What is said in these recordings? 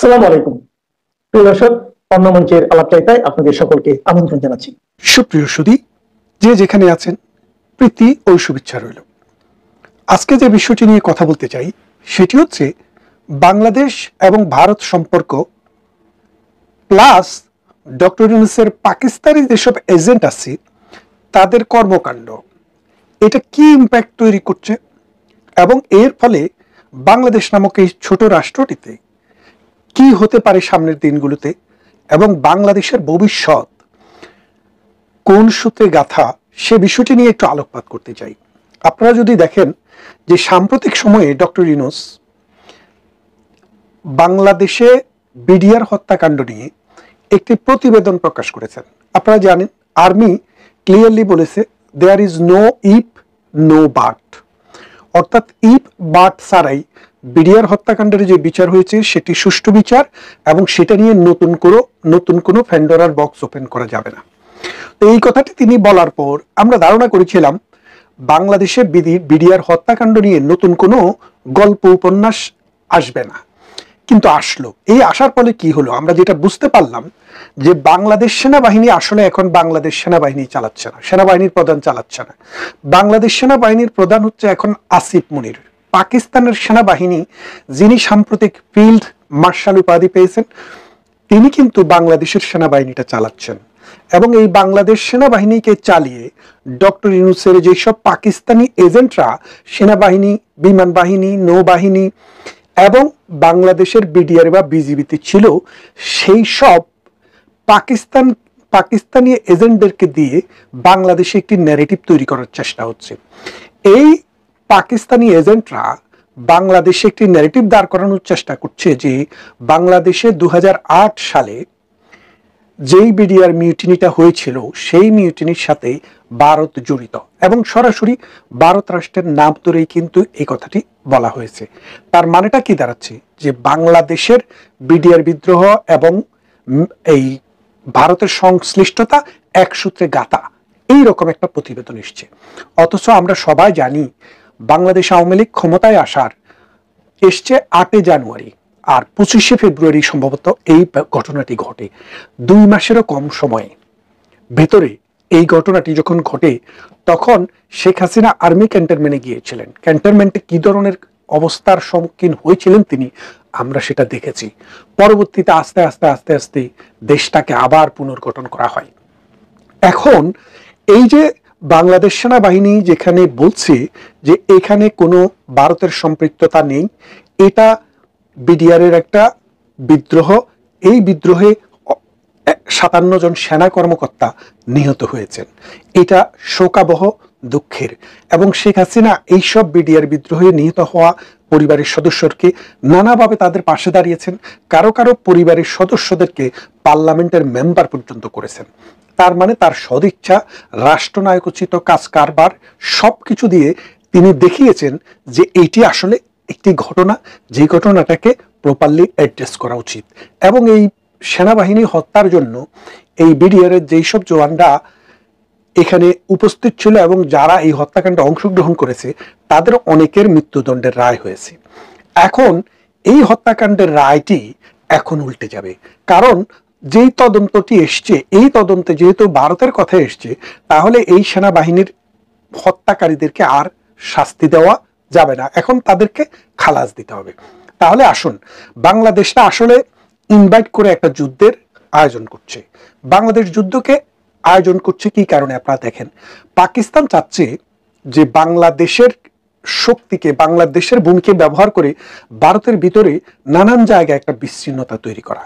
আসসালামু আলাইকুম প্রিয় দর্শক, অন্য মঞ্চের আলাপচারিতায় আপনাদের সকলকে আমন্ত্রণ জানাচ্ছি। সুপ্রিয় সুধী, যে যেখানে আছেন, প্রীতি ও শুভেচ্ছা রইল। আজকে যে বিষয়টি নিয়ে কথা বলতে চাই সেটি হচ্ছে বাংলাদেশ এবং ভারত সম্পর্ক প্লাস ডক্টর ইউনূসের পাকিস্তানি যেসব এজেন্ট আছে তাদের কর্মকাণ্ড, এটা কি ইম্প্যাক্ট তৈরি করছে এবং এর ফলে বাংলাদেশ নামক এই ছোট রাষ্ট্রটিতে কি হতে পারে সামনের দিনগুলোতে এবং বাংলাদেশের ভবিষ্যৎ কোন সূত্রে গাথা, সে বিষয়টি নিয়ে একটু আলোকপাত করতে চাই। আপনারা যদি দেখেন যে সাম্প্রতিক সময়ে ডক্টর ইউনূস বাংলাদেশে বিডিআর হত্যাকাণ্ড নিয়ে একটি প্রতিবেদন প্রকাশ করেছেন। আপনারা জানেন আর্মি ক্লিয়ারলি বলেছে there is no if no but, অর্থাৎ ইফ বাট ছাড়াই বিডিআর হত্যাকাণ্ডের যে বিচার হয়েছে সেটি সুষ্ঠু বিচার এবং সেটা নিয়ে নতুন কোনো ফ্যান্ডোরার বক্স ওপেন করা যাবে না। তো এই কথাটি তিনি বলার পর আমরা ধারণা করেছিলাম বাংলাদেশে বিডিআর হত্যাকাণ্ড নিয়ে নতুন কোনো গল্প উপন্যাস আসবে না, কিন্তু আসলো। এই আসার ফলে কি হলো, আমরা যেটা বুঝতে পারলাম যে বাংলাদেশ সেনাবাহিনী আসলে এখন বাংলাদেশ সেনাবাহিনী চালাচ্ছে না, সেনাবাহিনীর প্রধান চালাচ্ছে না। বাংলাদেশ সেনাবাহিনীর প্রধান হচ্ছে এখন আসিফ মুনির। পাকিস্তানের সেনাবাহিনী, যিনি সাম্প্রতিক ফিল্ড মার্শাল উপাধি পেয়েছেন, তিনি কিন্তু বাংলাদেশের সেনাবাহিনীটা চালাচ্ছেন এবং এই বাংলাদেশ সেনাবাহিনীকে চালিয়ে ডক্টর ইউনূসের যেসব পাকিস্তানি এজেন্টরা সেনাবাহিনী, বিমান বাহিনী, নৌবাহিনী এবং বাংলাদেশের বিডিআর বা বিজিবিতে ছিল, সেই সব পাকিস্তানি এজেন্টদেরকে দিয়ে বাংলাদেশে একটি ন্যারেটিভ তৈরি করার চেষ্টা হচ্ছে। এই পাকিস্তানি এজেন্টরা বাংলাদেশে একটি ন্যারেটিভ দাঁড় করানোর চেষ্টা করছে যে বাংলাদেশে 2008 সালে যেই বিডিআর মিউটিনিটা হয়েছিল সেই মিউটিনির সাথে ভারত জড়িত এবং সরাসরি ভারত রাষ্ট্রের নাম ধরেই কিন্তু এই কথাটি বলা হয়েছে। তার মানেটা কি দাঁড়াচ্ছে যে বাংলাদেশের বিডিআর বিদ্রোহ এবং এই ভারতের সংশ্লিষ্টতা এক সূত্রে গাঁথা, এইরকম একটা প্রতিবেদন এসছে। অথচ আমরা সবাই জানি বাংলাদেশ আওয়ামী লীগ ক্ষমতায় এসছে 8 জানুয়ারি, আর 25 ফেব্রুয়ারি সম্ভবত এই ঘটনাটি ঘটে। 2 মাসেরও কম সময়ে ভেতরে এই ঘটনাটি যখন ঘটে তখন শেখ হাসিনা আর্মি ক্যান্টনমেন্টে গিয়েছিলেন। ক্যান্টনমেন্টে কি ধরনের অবস্থার সম্মুখীন হয়েছিলেন তিনি, আমরা সেটা দেখেছি। পরবর্তীতে আস্তে আস্তে আস্তে আস্তে দেশটাকে আবার পুনর্গঠন করা হয়। এখন এই যে বাংলাদেশ সেনাবাহিনী যেখানে বলছে যে এখানে কোনো ভারতের সম্পৃক্ততা নেই, এটা বিডিআর এর একটা বিদ্রোহ, এই বিদ্রোহে 57 জন সেনা কর্মকর্তা নিহত হয়েছেন, এটা শোকাবহ, দুঃখের। এবং শেখ হাসিনা এইসব বিডিআর বিদ্রোহে নিহত হওয়া পরিবারের সদস্যকে নানাভাবে তাদের পাশে দাঁড়িয়েছেন, কারো কারো পরিবারের সদস্যদেরকে পার্লামেন্টের মেম্বার পর্যন্ত করেছেন। তার মানে তার সদিচ্ছা, রাষ্ট্রনায়কোচিত কাজ কারবার সবকিছু দিয়ে তিনি দেখিয়েছেন যে এইটি আসলে একটি ঘটনা, যে ঘটনাটাকে প্রপারলি অ্যাড্রেস করা উচিত। এবং এই সেনাবাহিনী হত্যার জন্য এই বিডিআর এর যেই সব জওয়ানরা এখানে উপস্থিত ছিল এবং যারা এই হত্যাকাণ্ডে অংশগ্রহণ করেছে তাদের অনেকের মৃত্যুদণ্ডের রায় হয়েছে। এখন এই হত্যাকাণ্ডের রায়টি এখন উল্টে যাবে, কারণ যেই তদন্তটি এসছে, এই তদন্তে যেহেতু ভারতের কথা এসছে, তাহলে এই সেনাবাহিনীর হত্যাকারীদেরকে আর শাস্তি দেওয়া যাবে না, এখন তাদেরকে খালাস দিতে হবে। তাহলে আসুন, বাংলাদেশটা আসলে ইনভাইট করে একটা যুদ্ধের আয়োজন করছে। বাংলাদেশ যুদ্ধকে আয়োজন করছে কি কারণে আপনারা দেখেন, পাকিস্তান চাচ্ছে যে বাংলাদেশের শক্তিকে, বাংলাদেশের ভূমিকে ব্যবহার করে ভারতের ভিতরে নানান জায়গায় একটা বিচ্ছিন্নতা তৈরি করা।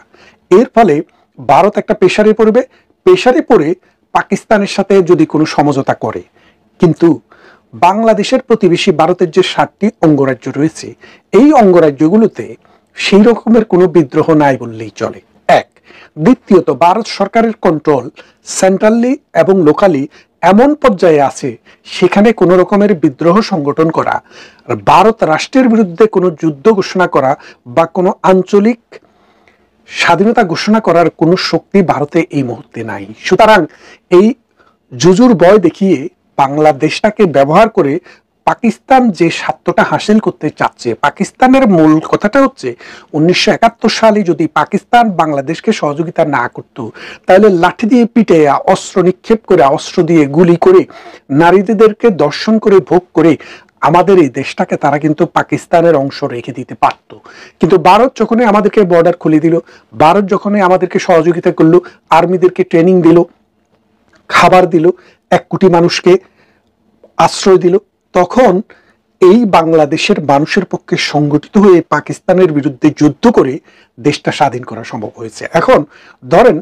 এর ফলে ভারত একটা প্রেসারে পড়ে পাকিস্তানের সাথে যদি কোনো সমঝোতা করে, কিন্তু বাংলাদেশের প্রতিবেশী ভারতের যে 7টি অঙ্গরাজ্য রয়েছে, এই অঙ্গরাজ্যগুলোতে সেই রকমের কোনো বিদ্রোহ নাই বললেই চলে। এক, দ্বিতীয়ত ভারত সরকারের কন্ট্রোল সেন্ট্রালি এবং লোকালি এমন পর্যায়ে আছে, সেখানে কোনো রকমের বিদ্রোহ সংগঠন করা, ভারত রাষ্ট্রের বিরুদ্ধে কোনো যুদ্ধ ঘোষণা করা বা কোনো আঞ্চলিক স্বাধীনতা ঘোষণা করার কোনো শক্তি ভারতে এই মুহূর্তে নাই। সুতরাং এই জুজুর ভয় দেখিয়ে বাংলাদেশটাকে ব্যবহার করে পাকিস্তান যে স্বার্থটা হাসিল করতে চাচ্ছে, পাকিস্তানের মূল কথাটা হচ্ছে 1971 সালে যদি পাকিস্তান বাংলাদেশকে সহযোগিতা না করত, তাহলে লাঠি দিয়ে পিটে, অস্ত্র নিক্ষেপ করে, অস্ত্র দিয়ে গুলি করে, নারীদেরকে দর্শন করে, ভোগ করে আমাদের এই দেশটাকে তারা কিন্তু পাকিস্তানের অংশ রেখে দিতে পারত। কিন্তু ভারত যখনই আমাদেরকে বর্ডার খুলে দিল, ভারত যখনই আমাদেরকে সহযোগিতা করলো, আর্মিদেরকে ট্রেনিং দিল, খাবার দিল, 1 কোটি মানুষকে আশ্রয় দিল, তখন এই বাংলাদেশের মানুষের পক্ষে সংগঠিত হয়ে পাকিস্তানের বিরুদ্ধে যুদ্ধ করে দেশটা স্বাধীন করা সম্ভব হয়েছে। এখন ধরেন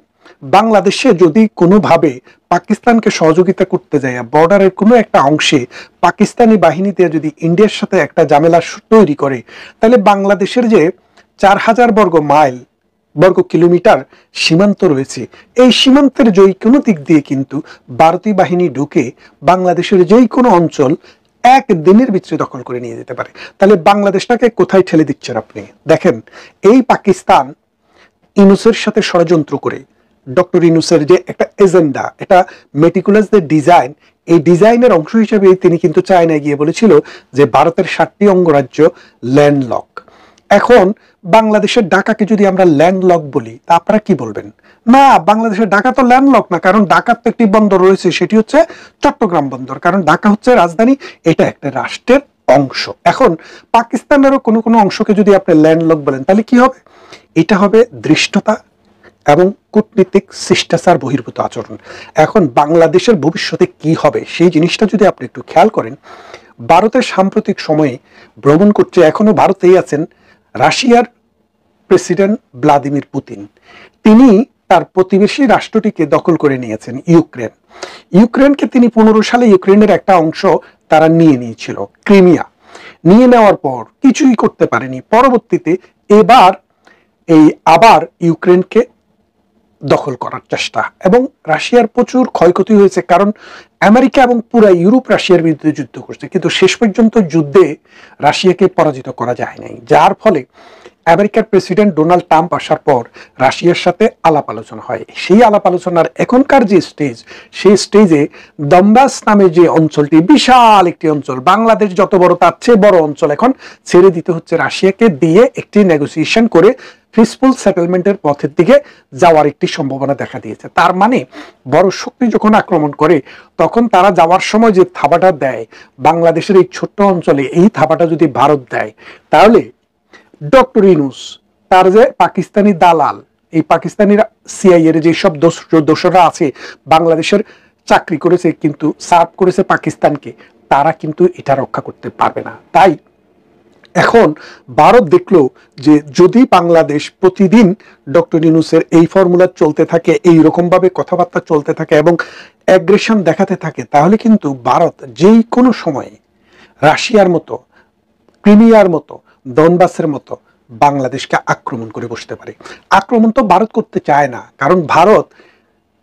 বাংলাদেশে যদি কোনোভাবে পাকিস্তানকে সহযোগিতা করতে যায়, বর্ডারের কোনো একটা অংশে পাকিস্তানি বাহিনীতে যদি ইন্ডিয়ার সাথে একটা ঝামেলা তৈরি করে, তাহলে বাংলাদেশের যে 4000 বর্গ কিলোমিটার সীমান্ত রয়েছে, এই সীমান্তের যে কোনো দিক দিয়ে কিন্তু ভারতীয় বাহিনী ঢুকে বাংলাদেশের যে কোনো অঞ্চল 1 দিনের ভিতরে দখল করে নিয়ে যেতে পারে। তাহলে বাংলাদেশটাকে কোথায় ঠেলে দিচ্ছেন আপনি? দেখেন, এই পাকিস্তান ইউনূসের সাথে ষড়যন্ত্র করে, ডক্টর ইউনূসের যে একটা এজেন্ডা, এটা মেটিকুলাস যে ডিজাইন, এই ডিজাইনের অংশ হিসেবে তিনি কিন্তু চায়নায় গিয়ে বলেছিল যে ভারতের 7টি অঙ্গরাজ্য ল্যান্ডলক। এখন বাংলাদেশের ঢাকাকে যদি আমরা ল্যান্ডলক বলি, তা আপনারা কি বলবেন? না, বাংলাদেশের ঢাকা তো ল্যান্ডলক না, কারণ ঢাকার তো একটি বন্দর রয়েছে, সেটি হচ্ছে চট্টগ্রাম বন্দর, কারণ ঢাকা হচ্ছে রাজধানী, এটা একটা রাষ্ট্রের অংশ। এখন পাকিস্তানেরও কোনো কোনো অংশকে যদি আপনি ল্যান্ডলক বলেন, তাহলে কি হবে? এটা হবে ধৃষ্টতা এবং কূটনীতিক শিষ্টাচার বহির্ভূত আচরণ। এখন বাংলাদেশের ভবিষ্যতে কি হবে সেই জিনিসটা যদি আপনি একটু খেয়াল করেন, ভারতের সাম্প্রতিক সময়ে ভ্রমণ করতে এখনো ভারতেই আছেন রাশিয়ার প্রেসিডেন্ট ভ্লাদিমির পুতিন। তিনি তার প্রতিবেশী রাষ্ট্রটিকে দখল করে নিয়েছেন, ইউক্রেনকে তিনি 15 সালে ইউক্রেনের একটা অংশ তারা নিয়ে নিয়েছিল, ক্রিমিয়া। নিয়ে নেওয়ার পর কিছুই করতে পারেনি, পরবর্তীতে এবার আবার ইউক্রেনকে দখল করার চেষ্টা, এবং রাশিয়ার প্রচুর ক্ষয়ক্ষতি হয়েছে, কারণ আমেরিকা এবং পুরো ইউরোপ রাশিয়ার বিরুদ্ধে যুদ্ধ করছে, কিন্তু শেষ পর্যন্ত যুদ্ধে রাশিয়াকে পরাজিত করা যায় নাই। যার ফলে আমেরিকার প্রেসিডেন্ট ডোনাল্ড ট্রাম্প আসার পর রাশিয়ার সাথে আলাপ আলোচনা হয়। সেই আলাপ আলোচনার এখনকার যে স্টেজ, সেই স্টেজে দম্বাস নামে যে অঞ্চলটি, বিশাল একটি অঞ্চল, বাংলাদেশ যত বড় তার চেয়ে বড় অঞ্চল, এখন ছেড়ে দিতে হচ্ছে রাশিয়াকে, দিয়ে একটি নেগোসিয়েশন করে পিসফুল সেটেলমেন্টের পথের দিকে যাওয়ার একটি সম্ভাবনা দেখা দিয়েছে। তার মানে বড় শক্তি যখন আক্রমণ করে, তখন তারা যাওয়ার সময় যে থাবাটা দেয় বাংলাদেশের এই ছোট্ট অঞ্চলে, এই থাবাটা যদি ভারত দেয়, তাহলে ডক্টর ইউনূস, তার যে পাকিস্তানি দালাল, এই পাকিস্তানি সিআইএর যেসব দোসররা আছে, বাংলাদেশের চাকরি করেছে কিন্তু সার্ভ করেছে পাকিস্তানকে, তারা কিন্তু এটা রক্ষা করতে পারবে না। তাই এখন ভারত দেখলো যে যদি বাংলাদেশ প্রতিদিন ডক্টর ইউনূসের এই ফর্মুলা চলতে থাকে, এই রকম ভাবে কথাবার্তা চলতে থাকে এবং অ্যাগ্রেশন দেখাতে থাকে, তাহলে কিন্তু ভারত যেই কোনো সময়ে রাশিয়ার মতো, ক্রিমিয়ার মতো, দনবাসের মতো বাংলাদেশকে আক্রমণ করে বসতে পারে। আক্রমণ তো ভারত করতে চায় না, কারণ ভারত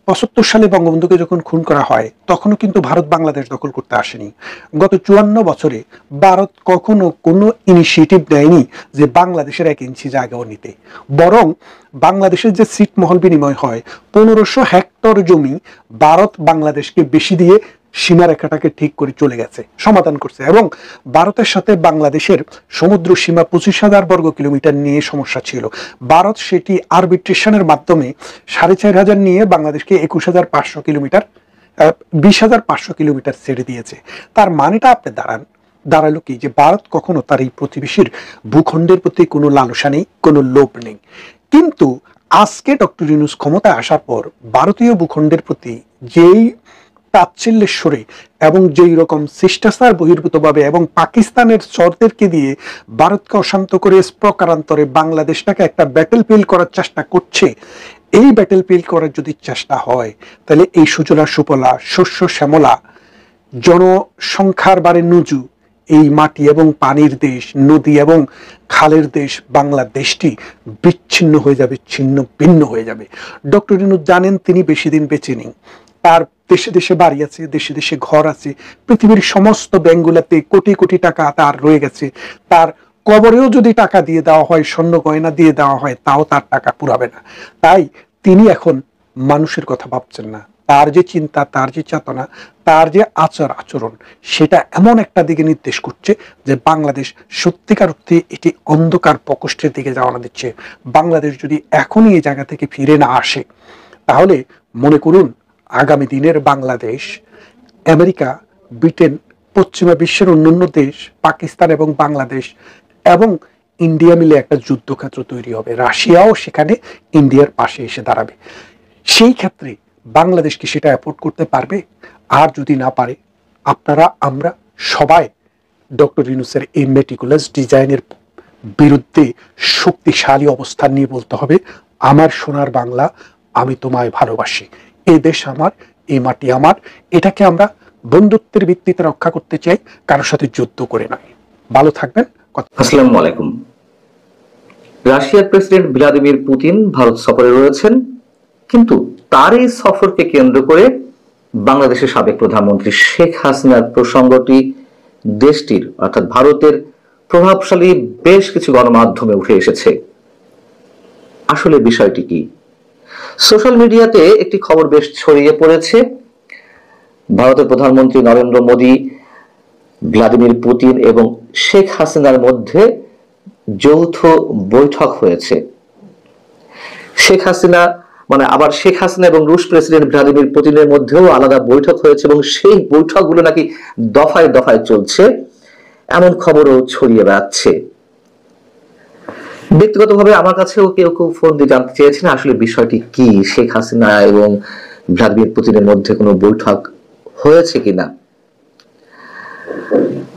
75 সালে বঙ্গবন্ধুকে যখন খুন করা হয়, তখনও কিন্তু ভারত বাংলাদেশ দখল করতে আসেনি। গত 54 বছরে ভারত কখনো কোনো ইনিশিয়েটিভ নেয়নি যে বাংলাদেশের 1 ইঞ্চি জায়গাও নিতে, বরং বাংলাদেশের যে ছিটমহল বিনিময় হয়, 1500 হেক্টর জমি ভারত বাংলাদেশকে বেশি দিয়ে সীমারেখাটাকে ঠিক করে চলে গেছে, সমাধান করছে। এবং ভারতের সাথে বাংলাদেশের সমুদ্র সীমা 25,000 বর্গ কিলোমিটার নিয়ে সমস্যা ছিল, ভারত সেটি আরবিট্রেশনের মাধ্যমে 4500 নিয়ে বাংলাদেশকে 21,500 কিলোমিটার, 20,500 কিলোমিটার ছেড়ে দিয়েছে। তার মানেটা আপনি দাঁড়ালো কি, যে ভারত কখনো তার এই প্রতিবেশীর ভূখণ্ডের প্রতি কোনো লালসা নেই, কোনো লোভ নেই। কিন্তু আজকে ডক্টর ইউনূস ক্ষমতায় আসার পর ভারতীয় ভূখণ্ডের প্রতি যেই তাচ্ছিল্যের সুরে এবং যেই রকম শিষ্টাচার বহির্ভূতভাবে এবং পাকিস্তানের চরদেরকে দিয়ে ভারতকে অশান্ত করে প্রকারান্তরে বাংলাদেশটাকে একটা ব্যাটেল ফিল্ড করার চেষ্টা করছে, এই ব্যাটেল ফিল্ড করার যদি চেষ্টা হয়, তাহলে এই সুজলা সুফলা শস্য শ্যামলা জনসংখ্যার বারে নুজু এই মাটি এবং পানির দেশ, নদী এবং খালের দেশ বাংলাদেশটি বিচ্ছিন্ন হয়ে যাবে, ছিন্ন ভিন্ন হয়ে যাবে। ডক্টর ইউনূস জানেন তিনি বেশি দিন বেঁচে নেই, তার দেশে দেশে বাড়ি আছে, দেশে দেশে ঘর আছে, পৃথিবীর সমস্ত ব্যাংকগুলোতে কোটি কোটি টাকা তার রয়ে গেছে, তার কবরেও যদি টাকা দিয়ে দেওয়া হয়, স্বর্ণ গয়না দিয়ে দেওয়া হয়, তাও তার টাকা পুরাবে না। তাই তিনি এখন মানুষের কথা ভাবছেন না, তার যে চিন্তা, তার যে চেতনা, তার যে আচরণ, সেটা এমন একটা দিকে নির্দেশ করছে যে বাংলাদেশ সত্যিকার অর্থে এটি অন্ধকার প্রকোষ্ঠের দিকে যাওয়া দিচ্ছে। বাংলাদেশ যদি এখনই এই জায়গা থেকে ফিরে না আসে, তাহলে মনে করুন আগামী দিনের বাংলাদেশ আমেরিকা, ব্রিটেন, পশ্চিমা বিশ্বের অন্যান্য দেশ, পাকিস্তান এবং বাংলাদেশ এবং ইন্ডিয়া মিলে একটা যুদ্ধক্ষেত্র তৈরি হবে। রাশিয়াও সেখানে ইন্ডিয়ার পাশে এসে দাঁড়াবে। সেই ক্ষেত্রে বাংলাদেশ কি সেটা অ্যাফোর্ড করতে পারবে? আর যদি না পারে, আপনারা আমরা সবাই ডক্টর ইউনূসের এই মেটিকুলাস ডিজাইনের বিরুদ্ধে শক্তিশালী অবস্থান নিয়ে বলতে হবে, আমার সোনার বাংলা, আমি তোমায় ভালোবাসি, এই দেশ আমার, এই মাটি আমার। এটাকে আমরা বন্ধুত্বের ভিত্তিতে রক্ষা করতে চাই, কারোর সাথে যুদ্ধ করে নয়। ভালো থাকবেন। আসসালামু আলাইকুম। রাশিয়ার প্রেসিডেন্ট ভ্লাদিমির পুতিন ভারত সফরে রয়েছেন, কিন্তু তার এই সফরকে কেন্দ্র করে বাংলাদেশের সাবেক প্রধানমন্ত্রী শেখ হাসিনার প্রসঙ্গটি দেশটির অর্থাৎ ভারতের প্রভাবশালী বেশ কিছু গণমাধ্যমে উঠে এসেছে। আসলে বিষয়টি কি? সোশ্যাল মিডিয়াতে একটি খবর বেশ ছড়িয়ে পড়েছে। ভারতের প্রধানমন্ত্রী নরেন্দ্র মোদী, ভ্লাদিমির পুতিন এবং শেখ হাসিনার মধ্যে যৌথ বৈঠক হয়েছে। শেখ হাসিনা এবং রুশ প্রেসিডেন্ট ভ্লাদিমির পুতিনের মধ্যেও আলাদা বৈঠক হয়েছে এবং সেই বৈঠকগুলো নাকি দফায় দফায় চলছে, এমন খবরও ছড়িয়ে বেড়াচ্ছে। ব্যক্তিগতভাবে আমার কাছেও কেউ কেউ ফোন দিয়ে জানতে চেয়েছেন আসলে বিষয়টি কি, শেখ হাসিনা এবং ভ্লাদিমির পুতিনের মধ্যে কোনো বৈঠক হয়েছে কিনা।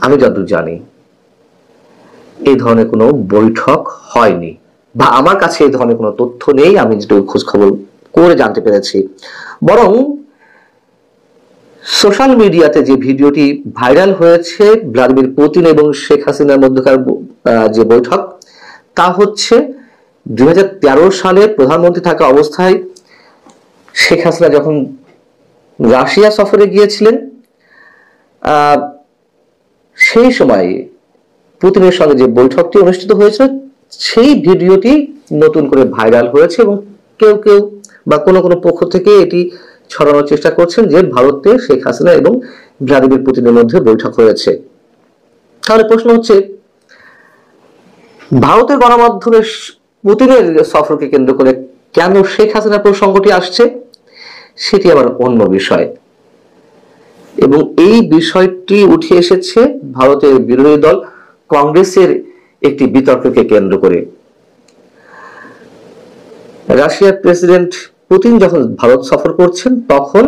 আমি যতদূর জানি এই ধরনের কোনো বৈঠক হয়নি, বা আমার কাছে এই ধরনের কোনো তথ্য নেই। আমি যেটা খোঁজ খবর করে জানতে পেরেছি, বরং সোশ্যাল মিডিয়াতে যে ভিডিওটি ভাইরাল হয়েছে ভ্লাদিমির পুতিন এবং শেখ হাসিনার মধ্যকার যে বৈঠক, তা হচ্ছে 2013 সালে প্রধানমন্ত্রী থাকা অবস্থায় শেখ হাসিনা যখন রাশিয়া সফরে গিয়েছিলেন, সেই সময় পুতিনের সঙ্গে যে বৈঠকটি অনুষ্ঠিত হয়েছিল, সেই ভিডিওটি নতুন করে ভাইরাল হয়েছে এবং কেউ কেউ বা কোনো কোনো পক্ষ থেকে এটি ছড়ানোর চেষ্টা করছেন যে ভারতে শেখ হাসিনা এবং ভ্লাদিমির পুতিনের মধ্যে বৈঠক হয়েছে। তাহলে প্রশ্ন হচ্ছে, ভারতের গণমাধ্যমে পুতিনের সফরকে কেন্দ্র করে কেন শেখ হাসিনা প্রসঙ্গটি আসছে, সেটি আবার অন্য বিষয়। এবং এই বিষয়টি উঠে এসেছে ভারতের বিরোধী দল কংগ্রেসের একটি বিতর্ককে কেন্দ্র করে। রাশিয়ার প্রেসিডেন্ট পুতিন যখন ভারত সফর করছেন, তখন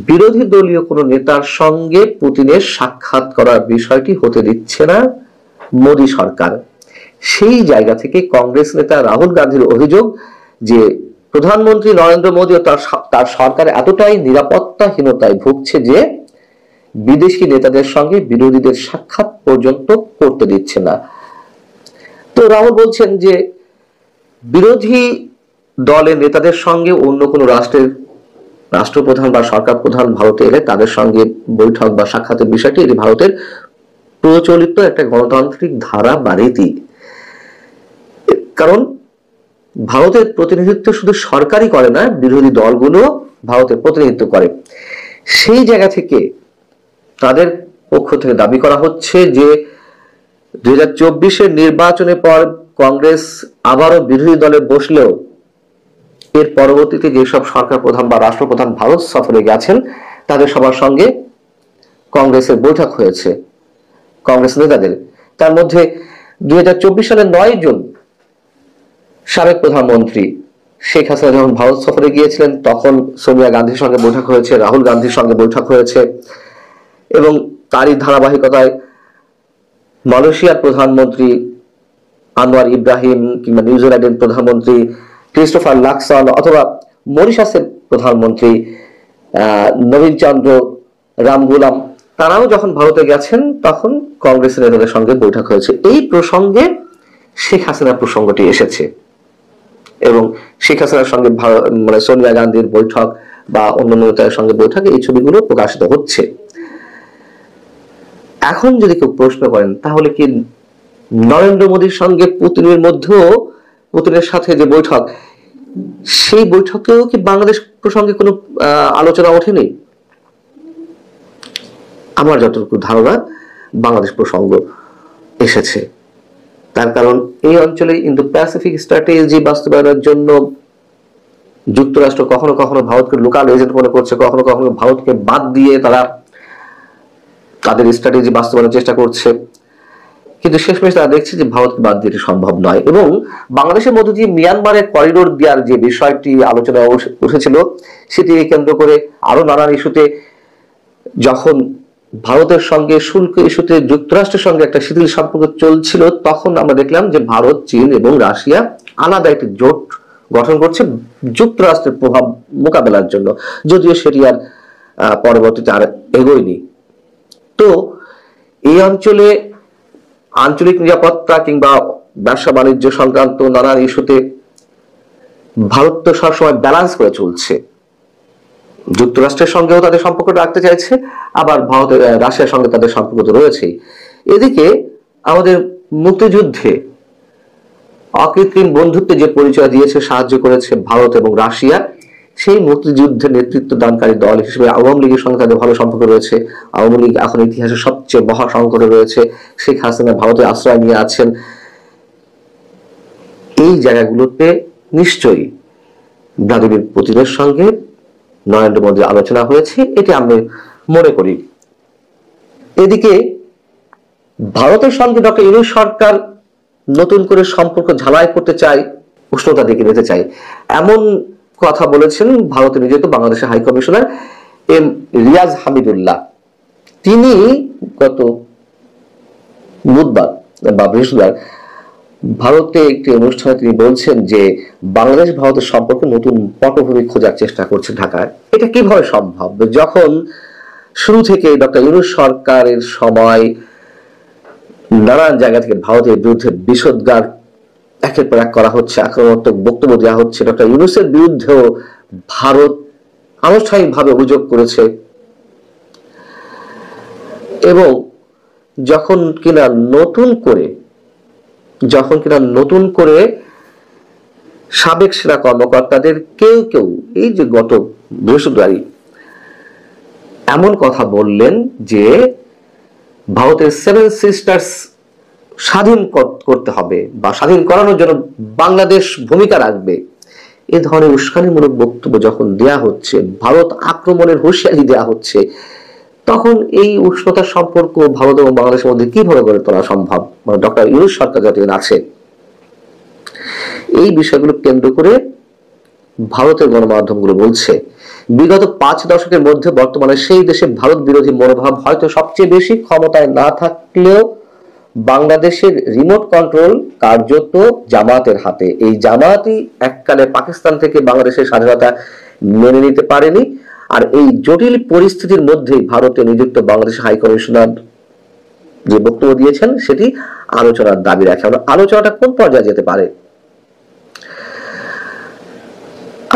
বিরোধী দলীয় কোনো নেতার সঙ্গে পুতিনের সাক্ষাৎ করার বিষয়টি হতে দিচ্ছে না মোদী সরকার। সেই জায়গা থেকে কংগ্রেস নেতা রাহুল গান্ধীর অভিযোগ যে প্রধানমন্ত্রী নরেন্দ্র মোদী ও তার সরকার এতটাই নিরাপত্তাহীনতায় ভুগছে যে বিদেশি নেতাদের সঙ্গে বিরোধীদের সাক্ষাৎ পর্যন্ত করতে দিচ্ছে না। তো রাহুল বলছেন যে বিরোধী দলের নেতাদের সঙ্গে অন্য কোনো রাষ্ট্রের রাষ্ট্রপ্রধান বা সরকার প্রধান ভারতে এলে তাদের সঙ্গে বৈঠক বা সাক্ষাতের বিষয়টি এটি ভারতের প্রচলিত একটা গণতান্ত্রিক ধারা বা রীতি। কারণ ভারতের প্রতিনিধিত্ব শুধু সরকারই করে না, বিরোধী দলগুলো ভারতের প্রতিনিধিত্ব করে। সেই জায়গা থেকে তাদের পক্ষ থেকে দাবি করা হচ্ছে যে 2024-এর নির্বাচনের পর কংগ্রেস আবারও বিরোধী দলে বসলেও এর পরবর্তীতে যেসব সরকার প্রধান বা রাষ্ট্রপ্রধান ভারত সফরে গেছেন, তাদের সবার সঙ্গে কংগ্রেসের বৈঠক হয়েছে, কংগ্রেস নেতাদের। তার মধ্যে 2024 সালের 9 জুন সাবেক প্রধানমন্ত্রী শেখ হাসিনা যখন ভারত সফরে গিয়েছিলেন, তখন সোনিয়া গান্ধীর সঙ্গে বৈঠক হয়েছে, রাহুল গান্ধীর সঙ্গে বৈঠক হয়েছে। এবং তারই ধারাবাহিকতায় মালয়েশিয়ার প্রধানমন্ত্রী আনোয়ার ইব্রাহিম কিংবা নিউজিল্যান্ডের প্রধানমন্ত্রী ক্রিস্টোফার লাকসন অথবা মরিশাসের প্রধানমন্ত্রী নবীন চন্দ্র রামগুলাম, তারাও যখন ভারতে গেছেন তখন কংগ্রেসের নেতাদের সঙ্গে বৈঠক হয়েছে। এই প্রসঙ্গে শেখ হাসিনার প্রসঙ্গটি এসেছে এবং শেখ হাসিনার সঙ্গে সোনিয়া গান্ধীর বৈঠক বা অন্যান্য নেতাদের সঙ্গে বৈঠক, এই ছবিগুলো প্রকাশিত হচ্ছে। এখন যদি কেউ প্রশ্ন করেন তাহলে কি নরেন্দ্র মোদীর সঙ্গে পুতিনের মধ্যেও, পুতিনের সাথে যে বৈঠক, সেই বৈঠকেও কি বাংলাদেশ প্রসঙ্গে কোনো আলোচনা ওঠেনি? আমার যতটুকু ধারণা বাংলাদেশ প্রসঙ্গ এসেছে। তার কারণ এই অঞ্চলে ইন্দো প্যাসিফিক স্ট্র্যাটেজি বাস্তবায়নের জন্য যুক্তরাষ্ট্র কখনো কখনো ভারতকে লোকাল এজেন্ট মনে করছে, কখনো কখনো ভারতকে বাদ দিয়ে তারা তাদের স্ট্র্যাটেজি বাস্তবায়নের চেষ্টা করছে, কিন্তু শেষমেশ তারা দেখছে যে ভারতকে বাদ দিয়ে সম্ভব নয়। এবং বাংলাদেশের মধ্য দিয়ে মিয়ানমারে করিডোর দেওয়ার যে বিষয়টি আলোচনায় উঠেছিল, সেটি কেন্দ্র করে আরো নানান ইস্যুতে যখন ভারতের সঙ্গে শুল্ক ইস্যুতে যুক্তরাষ্ট্রের সঙ্গে একটা শিথিল সম্পর্ক চলছিল, তখন আমরা দেখলাম যে ভারত, চীন এবং রাশিয়া আলাদা একটি জোট গঠন করছে যুক্তরাষ্ট্রের প্রভাব মোকাবেলার জন্য, যদিও সেটি আর পরবর্তীতে আর এগোয়নি। তো এই অঞ্চলে আঞ্চলিক নিরাপত্তা কিংবা ব্যবসা বাণিজ্য সংক্রান্ত নানান ইস্যুতে ভারত তো সবসময় ব্যালেন্স করে চলছে। যুক্তরাষ্ট্রের সঙ্গেও তাদের সম্পর্ক রাখতে চাইছে, আবার ভারতের রাশিয়ার সঙ্গে তাদের সম্পর্ক তো রয়েছেই। এদিকে আমাদের মুক্তিযুদ্ধে অকৃত্রিম বন্ধুত্বে যে পরিচয় দিয়েছে, সাহায্য করেছে ভারত এবং রাশিয়া, সেই মুক্তিযুদ্ধের নেতৃত্ব দানকারী দল হিসেবে আওয়ামী লীগের সঙ্গে তাদের ভালো সম্পর্ক রয়েছে। আওয়ামী লীগ এখন ইতিহাসের সবচেয়ে মহা সংকটে রয়েছে, শেখ হাসিনা ভারতে আশ্রয় নিয়ে আছেন। এই জায়গাগুলোতে নিশ্চয়ই ভ্লাদিমির পুতিনের সঙ্গে নরেন্দ্র মোদীর আলোচনা হয়েছে, এটি আমি মনে করি। এদিকে ভারতের সঙ্গে ডক্টর ইউনূস সরকার নতুন করে সম্পর্ক ঝালাই করতে চায়, উষ্ণতা দিকে নিতে চায়, এমন কথা বলেছেন ভারতে নিযুক্ত বাংলাদেশের high commissioner M Riaz Hamidullah. তিনি গত বুধবার বা বৃহস্পতিবার ভারতে একটি অনুষ্ঠানে তিনি বলছেন যে বাংলাদেশ ভারতের সম্পর্কে নতুন পটভূমি খোঁজার চেষ্টা করছে ঢাকায়। এটা কিভাবে সম্ভব, যখন শুরু থেকে ডক্টর ইউনূস সরকারের সময় নানান জায়গা থেকে ভারতের বিরুদ্ধে বিষোদ্গার একের পর এক করা হচ্ছে, আক্রমণাত্মক বক্তব্য দেওয়া হচ্ছে, ডক্টর ইউনূসের বিরুদ্ধেও ভারত আনুষ্ঠানিকভাবে অভিযোগ করেছে। এবং যখন কিনা নতুন করে সাবেক সেনা কর্মকর্তাদের কেউ কেউ এই যে গত বৃহস্পতিবারই এমন কথা বললেন যে ভারতের সেভেন সিস্টার্স স্বাধীন করতে হবে বা স্বাধীন করানোর জন্য বাংলাদেশ ভূমিকা রাখবে, এ ধরনের উস্কানিমূলক বক্তব্য যখন দেয়া হচ্ছে, ভারত আক্রমণের হুঁশিয়ারি দেওয়া হচ্ছে, তখন এই উষ্ণতার সম্পর্ক ভারত এবং বাংলাদেশের মধ্যে কিভাবে গড়ে তোলা সম্ভব? মানে ডক্টর ইউনূস সরকার যতদিন আছে, এই বিষয়গুলো কেন্দ্র করে ভারতের গণমাধ্যমগুলো বলছে বিগত 5 দশকের মধ্যে বর্তমানে সেই দেশে ভারত বিরোধী মনোভাব হয়তো সবচেয়ে বেশি, ক্ষমতায় না থাকলেও বাংলাদেশের রিমোট কন্ট্রোল কার্যত জামাতের হাতে। এই জামাতই এককালে পাকিস্তান থেকে বাংলাদেশের স্বাধীনতা মেনে নিতে পারেনি। আর এই জটিল পরিস্থিতির মধ্যেই ভারতে নিযুক্ত বাংলাদেশ হাই কমিশনার যে বক্তব্য দিয়েছেন, সেটি আলোচনার দাবি রাখে। আলোচনাটা কোন পর্যায়ে যেতে পারে?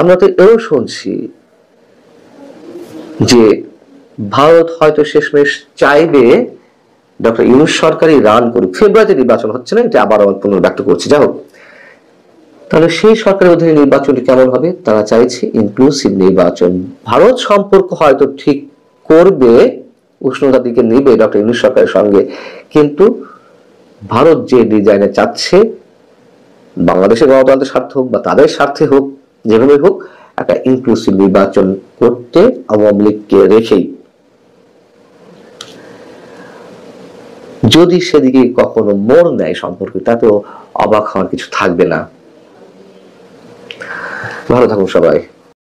আমরা তো এও শুনছি যে ভারত হয়তো শেষমেশ চাইবে ডক্টর ইউনূস সরকারই রান করুক। ফেব্রুয়ারিতে নির্বাচন হচ্ছে না, এটা আবার আমি পুনর্ব্যক্ত করছি। যাই হোক, তাহলে সেই সরকারের অধীনে নির্বাচনটি কেমন হবে? তারা চাইছে ইনক্লুসিভ নির্বাচন। ভারত সম্পর্ক হয়তো ঠিক করবে, উষ্ণতার দিকে নিবে ডক্টর ইউনূস সরকারের সঙ্গে, কিন্তু ভারত যে ডিজাইনে চাচ্ছে, বাংলাদেশের গণতন্ত্রের স্বার্থ হোক বা তাদের স্বার্থে হোক, যেভাবে হোক একটা ইনক্লুসিভ নির্বাচন করতে আওয়ামী লীগকে রেখেই, যদি সেদিকে কখনো মোড় নেয় সম্পর্কে, তাতেও অবাক হওয়ার কিছু থাকবে না। ভালো থাকুন সবাই।